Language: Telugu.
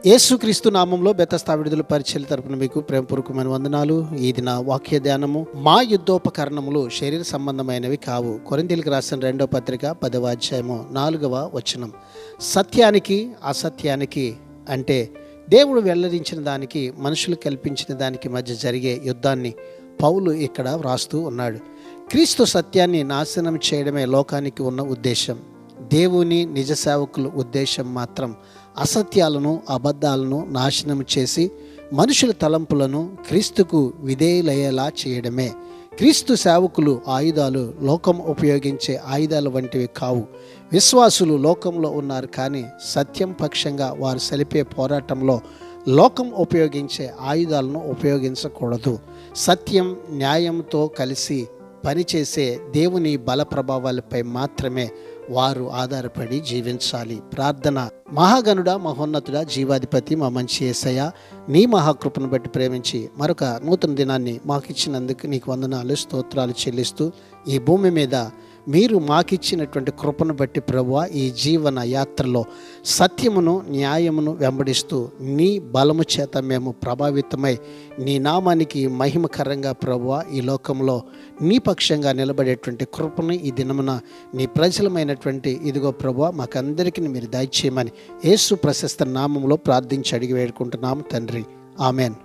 యేసుక్రీస్తు నామంలో బెతస్తా విడుదల పరిచర్య తరపున మీకు ప్రేమపూర్వకమైన వందనాలు. ఈ దిన వాక్య ధ్యానము, మా యుద్ధోపకరణములు శరీర సంబంధమైనవి కావు. కొరింథీయులకు రాసిన 2వ పత్రిక 10వ అధ్యాయము 4వ వచనం. సత్యానికి అసత్యానికి అంటే దేవుడు వెల్లడించిన దానికి మనుషులు కల్పించిన దానికి మధ్య జరిగే యుద్ధాన్ని పౌలు ఇక్కడ వ్రాస్తూ ఉన్నాడు. క్రీస్తు సత్యాన్ని నాశనం చేయడమే లోకానికి ఉన్న ఉద్దేశం. దేవుని నిజ సేవకుల ఉద్దేశం మాత్రం అసత్యాలను అబద్ధాలను నాశనం చేసి మనుషుల తలంపులను క్రీస్తుకు విధేయులయ్యేలా చేయడమే. క్రీస్తు సేవకులు ఆయుధాలు లోకం ఉపయోగించే ఆయుధాల వంటివి కావు. విశ్వాసులు లోకంలో ఉన్నారు, కానీ సత్యం పక్షంగా వారు సలిపే పోరాటంలో లోకం ఉపయోగించే ఆయుధాలను ఉపయోగించకూడదు. సత్యం న్యాయంతో కలిసి పనిచేసే దేవుని బల ప్రభావాలపై మాత్రమే వారు ఆధారపడి జీవించాలి. ప్రార్థన. మహాగణుడా, మహోన్నతుడా, జీవాధిపతి, మా మంచి యేసయ్య, నీ మహాకృపను బట్టి ప్రేమించి మరొక నూతన దినాన్ని మాకు ఇచ్చినందుకు నీకు వందనాలు, స్తోత్రాలు చెల్లిస్తూ ఈ భూమి మీద మీరు మాకిచ్చినటువంటి కృపను బట్టి ప్రభువా, ఈ జీవన యాత్రలో సత్యమును న్యాయమును వెంబడిస్తూ నీ బలము చేత మేము ప్రభావితమై నీ నామానికి మహిమకరంగా ప్రభువా ఈ లోకంలో నీ పక్షంగా నిలబడేటువంటి కృపను ఈ దినమున నీ ప్రజలమైనటువంటి ఇదిగో ప్రభువా మాకందరికీ మీరు దయచేయమని యేసు ప్రశస్త నామంలో ప్రార్థించి అడిగి వేడుకుంటున్నాము తండ్రి. ఆమెన్.